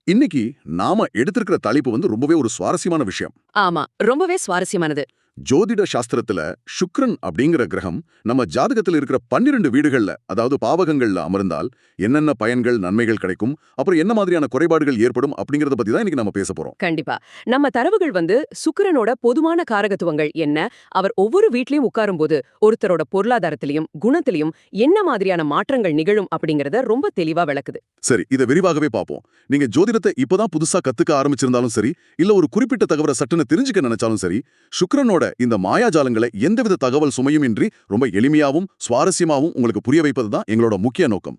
இன்னைக்கு நாம எடுத்திருக்கிற தலைப்பு ரொம்பவே ஒரு சுவாரஸ்யமான விஷயம். ஆமா, ரொம்பவே சுவாரஸ்யமானது. ஜோதிட சாஸ்திரத்துல சுக்கிரன் அப்படிங்கிற கிரகம் நம்ம ஜாதகத்துல இருக்கிற 12 வீடுகள்ல, அதாவது பாவகங்கள்ல அமர்ந்தால் என்னென்ன பயன்கள் நன்மைகள் கிடைக்கும், அப்புறம் என்ன மாதிரியான குறைபாடுகள் ஏற்படும் அப்படிங்கறத பத்தி தான் இன்னைக்கு நம்ம பேச போறோம். கண்டிப்பா. நம்ம தரவுகள் சுக்கிரனோட பொதுவான காரகத்துவங்கள் என்ன, அவர் ஒவ்வொரு வீட்லயும் உட்காரும்போது ஒருத்தரோட பொருளாதாரத்திலையும் குணத்திலையும் என்ன மாதிரியான மாற்றங்கள் நிகழும் அப்படிங்கறத ரொம்ப தெளிவா விளக்குது. சரி, இதை விரிவாகவே பார்ப்போம். நீங்க ஜோதிடத்தை இப்பதான் புதுசா கத்துக்க ஆரம்பிச்சிருந்தாலும் சரி, இல்ல ஒரு குறிப்பிட்ட தகவலை சட்டுன்னு தெரிஞ்சுக்க நினைச்சாலும் சரி, சுக்கிரனோட இந்த மாயாஜாலங்களை எந்தவித தகவல் சுமையும் இன்றி ரொம்ப எளிமையாவும் சுவாரஸ்யமாவும் உங்களுக்கு புரிய வைப்பதுதான் எங்களோட முக்கிய நோக்கம்.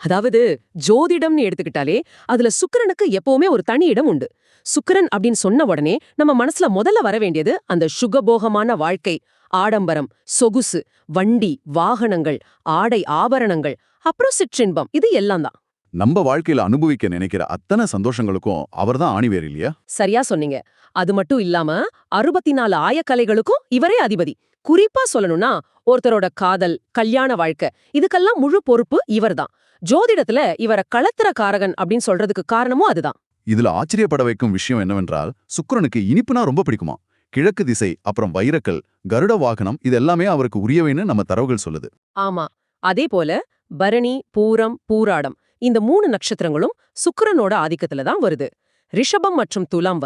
அதாவது ஜோதிடம்னு எடுத்துக்கிட்டாலே அதுல சுக்கிரனுக்கு எப்பவுமே ஒரு தனி இடம் உண்டு. சுக்கிரன் அப்படின்னு சொன்ன உடனே நம்ம மனசுல முதல்ல வர வேண்டியது அந்த சுகபோகமான வாழ்க்கை, ஆடம்பரம், சொகுசு, வண்டி, வாகனங்கள், ஆடை ஆபரணங்கள், அப்புறம் சிற்றின்பம், இது எல்லாம் தான். நம்ம வாழ்க்கையில அனுபவிக்க நினைக்கிற அத்தனை சந்தோஷங்களுக்கும் அவர்தான் ஆணிவேர் இல்லையா? சரியா சொன்னீங்க. அது மட்டும் இல்லாம 64 ஆயக்கலைகளுக்கும் இவரே அதிபதி. குறிப்பா சொல்லணும்னா ஒருத்தரோட காதல், கல்யாண வாழ்க்கை, இதுக்கெல்லாம் முழு பொறுப்பு இவர்தான். ஜோதிடத்துல இவரை களத்திர காரகன் அப்படின்னு சொல்றதுக்கு காரணமும் அதுதான். இதுல ஆச்சரியப்பட வைக்கும் விஷயம் என்னவென்றால், சுக்கிரனுக்கு இனிப்புனா ரொம்ப பிடிக்குமா. கிழக்கு திசை, அப்புறம் வைரக்கல், கருட வாகனம், இது எல்லாமே அவருக்கு உரியவைன்னு நம்ம தரவுகள் சொல்லுது. ஆமா. அதே போல பரணி, பூரம், பூராடம், இந்த 3 நட்சத்திரங்களும் சுக்கிரனோட ஆதிக்கத்துல தான் வருது. ரிஷபம் மற்றும் துலாம்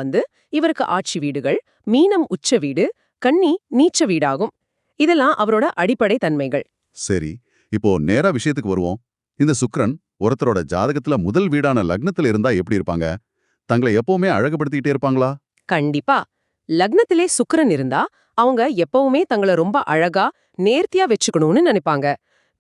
இவருக்கு ஆட்சி வீடுகள், மீனம் உச்ச வீடு, கன்னி நீச்ச வீடாகும். இதெல்லாம் அவரோட அடிப்படை தன்மைகள். சரி, இப்போ நேரா விஷயத்துக்கு வருவோம். இந்த சுக்கிரன் ஒருத்தரோட ஜாதகத்துல முதல் வீடான லக்னத்துல இருந்தா எப்படி இருப்பாங்க? தங்களை எப்பவுமே அழகுபடுத்திக்கிட்டே இருப்பாங்களா? கண்டிப்பா. லக்னத்திலே சுக்கிரன் இருந்தா அவங்க எப்பவுமே தங்களை ரொம்ப அழகா, நேர்த்தியா வச்சுக்கணும்னு நினைப்பாங்க.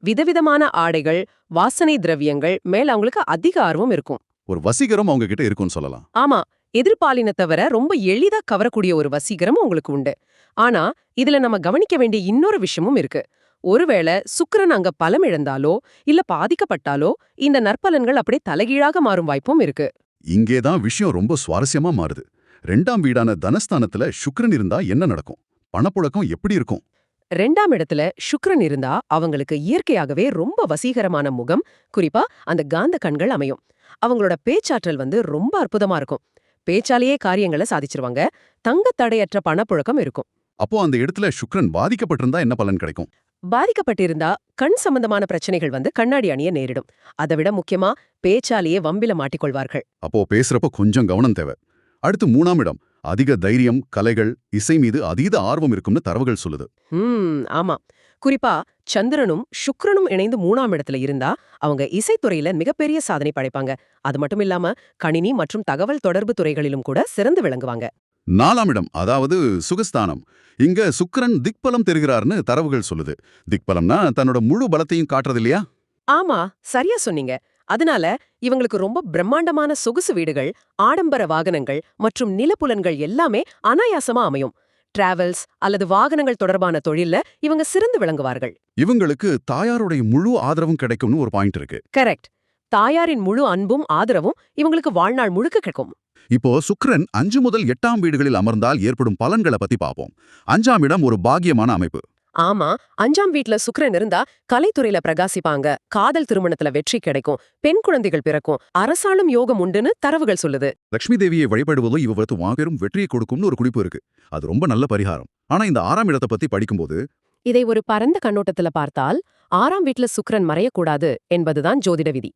விதவிதமான ஆடைகள், வாசனை திரவியங்கள் மேல அவங்களுக்கு அதிக ஆர்வம் இருக்கும். ஒரு வசீகரம் அவங்க கிட்ட இருக்கும்னு சொல்லலாம். ஆமா, எதிர்பாலினத்தவரை ரொம்ப எளிதா கவரக்கூடிய ஒரு வசீகரம் உங்களுக்கு உண்டு. ஆனா இதுல நம்ம கவனிக்க வேண்டிய இன்னொரு விஷயமும் இருக்கு. ஒருவேளை சுக்கிரன் அங்க பலம் இழந்தாலோ இல்ல பாதிக்கப்பட்டாலோ இந்த நற்பலன்கள் அப்படியே தலைகீழாக மாறும் வாய்ப்பும் இருக்கு. இங்கேதான் விஷயம் ரொம்ப சுவாரஸ்யமா மாறுது. 2ஆம் வீடான தனஸ்தானத்துல சுக்கிரன் இருந்தா என்ன நடக்கும்? பணப்புழக்கம் எப்படி இருக்கும்? 2ஆம் இடத்துல சுக்கிரன் இருந்தா அவங்களுக்கு இயற்கையாகவே ரொம்ப வசீகரமான முகம், குறிப்பா அந்த காந்த கண்கள் அமையும். அவங்களோட பேச்சாற்றல் ரொம்ப அற்புதமா இருக்கும். பேச்சாலேயே காரியங்களை சாதிச்சிருவாங்க. தடையற்ற பணப்புழக்கம் இருக்கும். அப்போ அந்த இடத்துல சுக்கிரன் பாதிக்கப்பட்டிருந்தா என்ன பலன் கிடைக்கும்? பாதிக்கப்பட்டிருந்தா கண் சம்பந்தமான பிரச்சனைகள் கண்ணாடி அணிய நேரிடும். அதை விட முக்கியமா பேச்சாலேயே வம்பில மாட்டிக்கொள்வார்கள். அப்போ பேசுறப்ப கொஞ்சம் கவனம் தேவை. அடுத்து 3ஆம் இடம். அதிக தைரியம், கலைகள், இசை மீது அதீத ஆர்வம் இருக்கும்னு தரவுகள் சொல்லுது. ஆமா. குறிப்பா சந்திரனும் சுக்கிரனும் இணைந்து 3ஆம் இடத்துல இருந்தா அவங்க இசைத்துறையில மிகப்பெரிய சாதனை படைப்பாங்க. அது மட்டும் இல்லாம கணினி மற்றும் தகவல் தொடர்பு துறைகளிலும் கூட சிறந்து விளங்குவாங்க. 4ஆம் இடம், அதாவது சுகஸ்தானம். இங்க சுக்கிரன் திக்பலம் தெரிகிறார்னு தரவுகள் சொல்லுது. திக்பலம்னா தன்னோட முழு பலத்தையும் காட்டுறது இல்லையா? ஆமா, சரியா சொன்னீங்க. அதனால இவங்களுக்கு ரொம்ப பிரம்மாண்டமான சொகுசு வீடுகள், ஆடம்பர வாகனங்கள் மற்றும் நிலப்புலன்கள் எல்லாமே அனாயாசமா அமையும். டிராவல்ஸ் அல்லது வாகனங்கள் தொடர்பான தொழில்ல இவங்க சிறந்து விளங்குவார்கள். இவங்களுக்கு தாயாருடைய முழு ஆதரவும் கிடைக்கும்னு ஒரு பாயிண்ட் இருக்கு. கரெக்ட். தாயாரின் முழு அன்பும் ஆதரவும் இவங்களுக்கு வாழ்நாள் முழுக்க கிடைக்கும். இப்போ சுக்கிரன் 5 முதல் 8ஆம் வீடுகளில் அமர்ந்தால் ஏற்படும் பலன்களை பத்தி பார்ப்போம். 5ஆம் இடம் ஒரு பாக்கியமான அமைப்பு. ஆமா, 5ஆம் வீட்ல சுக்கிரன் இருந்தா கலைத்துறையில பிரகாசிப்பாங்க, காதல் திருமணத்துல வெற்றி கிடைக்கும், பெண் குழந்தைகள் பிறக்கும், அரசாளும் யோகம் உண்டுன்னு தரவுகள் சொல்லுது. லட்சுமி தேவியை வழிபடுவதோ இவருக்கு மாபெரும் வெற்றியை கொடுக்கும்னு ஒரு குறிப்பு இருக்கு. அது ரொம்ப நல்ல பரிகாரம். ஆனா இந்த 6ஆம் இடத்தை பத்தி படிக்கும்போது இதை ஒரு பரந்த கண்ணோட்டத்துல பார்த்தால் 6ஆம் வீட்ல சுக்கிரன் மறையக்கூடாது என்பதுதான் ஜோதிட விதி.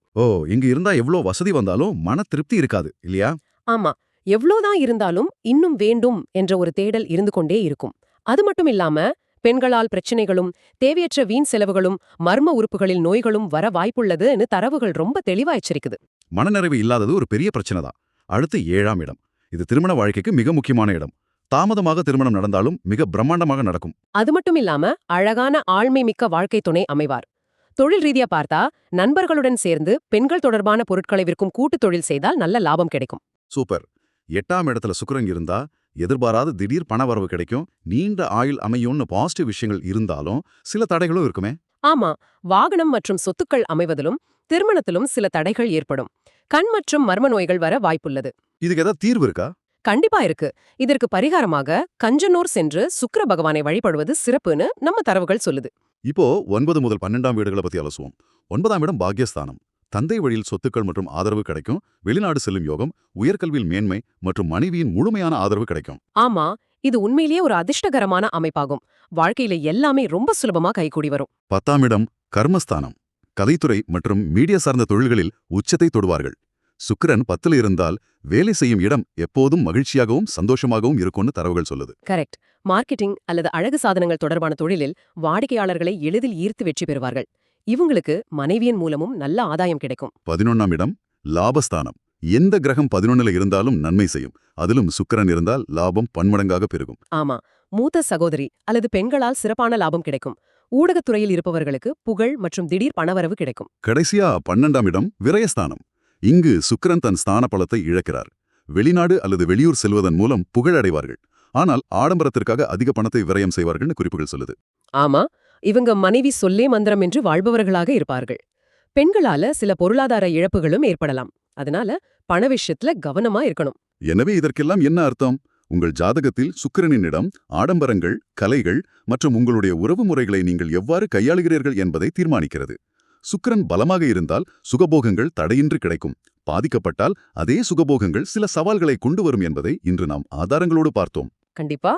இங்க இருந்தா எவ்வளோ வசதி வந்தாலும் மன திருப்தி இருக்காது இல்லையா? ஆமா, எவ்வளோதான் இருந்தாலும் இன்னும் வேண்டும் என்ற ஒரு தேடல் இருந்து கொண்டே இருக்கும். அது மட்டும் இல்லாம பெண்களால் பிரச்சனைகளும், தேவையற்ற வீண் செலவுகளும், மர்ம உறுப்புகளில் நோய்களும் வர வாய்ப்புள்ளதுன்னு தரவுகள் ரொம்ப தெளிவா எச்சரிக்குது. மனநிறைவு இல்லாதது ஒரு பெரிய பிரச்சனை தான். அடுத்து 7ஆம் இடம். இது திருமண வாழ்க்கைக்கு மிக முக்கியமான இடம். தாமதமாக திருமணம் நடந்தாலும் மிக பிரம்மாண்டமாக நடக்கும். அது மட்டும் இல்லாம அழகான ஆழ்மை மிக்க வாழ்க்கை துணை அமைவார். தொழில் ரீதியா பார்த்தா நண்பர்களுடன் சேர்ந்து பெண்கள் தொடர்பான பொருட்களை விற்கும் கூட்டு தொழில் செய்தால் நல்ல லாபம் கிடைக்கும். சூப்பர். 8ஆம் இடத்துல சுக்கிரன் இருந்தா எதிர்பாராத திடீர் பணவரவு கிடைக்கும், நீண்ட ஆயுள் அமையும்னு பாசிட்டிவ் விஷயங்கள் இருந்தாலும் சில தடைகளும் இருக்குமே. ஆமா, வாகனம் மற்றும் சொத்துக்கள் அமைவதிலும் திருமணத்திலும் சில தடைகள் ஏற்படும். கண் மற்றும் மர்ம நோய்கள் வர வாய்ப்புள்ளது. இதுக்கு ஏதாவது தீர்வு இருக்கா? கண்டிப்பா இருக்கு. இதற்கு பரிகாரமாக கஞ்சனூர் சென்று சுக்கிர பகவானை வழிபடுவது சிறப்புன்னு நம்ம தரவுகள் சொல்லுது. இப்போ 9 முதல் 12ஆம் வீடுகளை பத்தி அலசுவோம். 9ஆம் இடம் பாக்யஸ்தானம். தந்தை வழியில் சொத்துக்கள் மற்றும் ஆதரவு கிடைக்கும், வெளிநாடு செல்லும் யோகம், உயர்கல்வியில் மேன்மை மற்றும் மனைவியின் முழுமையான ஆதரவு கிடைக்கும். ஆமா, இது உண்மையிலேயே ஒரு அதிர்ஷ்டகரமான அமைப்பாகும். வாழ்க்கையில எல்லாமே ரொம்ப சுலபமா கைகூடி வரும். 10ஆம் இடம் கர்மஸ்தானம். கதைத்துறை மற்றும் மீடியா சார்ந்த தொழில்களில் உச்சத்தை தொடுவார்கள். சுக்கிரன் 10ல் இருந்தால் வேலை செய்யும் இடம் எப்போதும் மகிழ்ச்சியாகவும் சந்தோஷமாகவும் இருக்கும்னு தரவுகள் சொல்லுது. கரெக்ட். மார்க்கெட்டிங் அல்லது அழகு சாதனங்கள் தொடர்பான தொழிலில் வாடிக்கையாளர்களை எளிதில் ஈர்த்து வெற்றி பெறுவார்கள். இவங்களுக்கு மனைவியின் மூலமும் நல்ல ஆதாயம் கிடைக்கும். 11ஆம் இடம் லாபஸ்தானம். எந்த கிரகம் 11ல இருந்தாலும் நன்மை செய்யும். அதிலும் சுக்கிரன் இருந்தால் லாபம் பன்மடங்காக பெருகும். ஆமா, மூத்த சகோதரி அல்லது பெண்களால் சிறப்பான லாபம் கிடைக்கும். ஊடகத்துறையில் இருப்பவர்களுக்கு புகழ் மற்றும் திடீர் பணவரவு கிடைக்கும். கடைசியா 12ஆம் இடம் விரயஸ்தானம். இங்கு சுக்கிரன் தன் ஸ்தான பலத்தை இழக்கிறார். வெளிநாடு அல்லது வெளியூர் செல்வதன் மூலம் புகழடைவார்கள். ஆனால் ஆடம்பரத்திற்காக அதிக பணத்தை விரயம் செய்வார்கள்னு குறிப்புகள் சொல்லுது. ஆமா, இவங்க மனைவி சொல்லே மந்திரம் என்று வாழ்பவர்களாக இருப்பார்கள். பெண்களால சில பொருளாதார இழப்புகளும் ஏற்படலாம். அதனால பண விஷயத்துல கவனமா இருக்கணும். எனவே இதற்கெல்லாம் என்ன அர்த்தம்? உங்கள் ஜாதகத்தில் சுக்கிரனின் இடம், ஆடம்பரங்கள், கலைகள் மற்றும் உங்களுடைய உறவு முறைகளை நீங்கள் எவ்வாறு கையாளுகிறீர்கள் என்பதை தீர்மானிக்கிறது. சுக்கிரன் பலமாக இருந்தால் சுகபோகங்கள் தடையின்றி கிடைக்கும். பாதிக்கப்பட்டால் அதே சுகபோகங்கள் சில சவால்களை கொண்டு வரும் என்பதை இன்று நாம் ஆதாரங்களோடு பார்த்தோம். கண்டிப்பா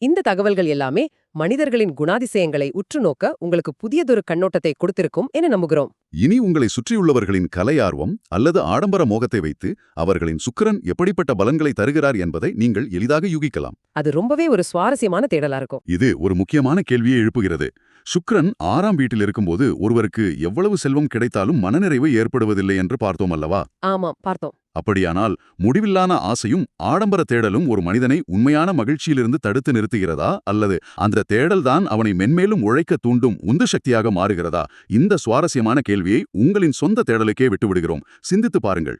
இந்த தகவல்கள் எல்லாமே மனிதர்களின் குணாதிசயங்களை உற்று நோக்க உங்களுக்கு புதியதொரு கண்ணோட்டத்தை கொடுத்திருக்கும் என நம்புகிறோம். இனி உங்களை சுற்றியுள்ளவர்களின் கலை ஆர்வம் அல்லது ஆடம்பர மோகத்தை வைத்து அவர்களின் சுக்கிரன் எப்படிப்பட்ட பலன்களை தருகிறார் என்பதை நீங்கள் எளிதாக யூகிக்கலாம். அது ரொம்பவே ஒரு சுவாரஸ்யமான தேடலா இருக்கும். இது ஒரு முக்கியமான கேள்வியை எழுப்புகிறது. சுக்கிரன் 6ஆம் வீட்டில் இருக்கும்போது ஒருவருக்கு எவ்வளவு செல்வம் கிடைத்தாலும் மனநிறைவு ஏற்படுவதில்லை என்று பார்த்தோம் அல்லவா? ஆமா, பார்த்தோம். அப்படியானால் முடிவில்லான ஆசையும் ஆடம்பர தேடலும் ஒரு மனிதனை உண்மையான மகிழ்ச்சியிலிருந்து தடுத்து நிறுத்துகிறதா, அல்லது அந்த தேடல்தான் அவனை மென்மேலும் உழைக்க தூண்டும் உந்து சக்தியாக மாறுகிறதா? இந்த சுவாரஸ்யமான கேள்வியை உங்களின் சொந்த தேடலுக்கே விட்டுவிடுகிறோம். சிந்தித்து பாருங்கள்.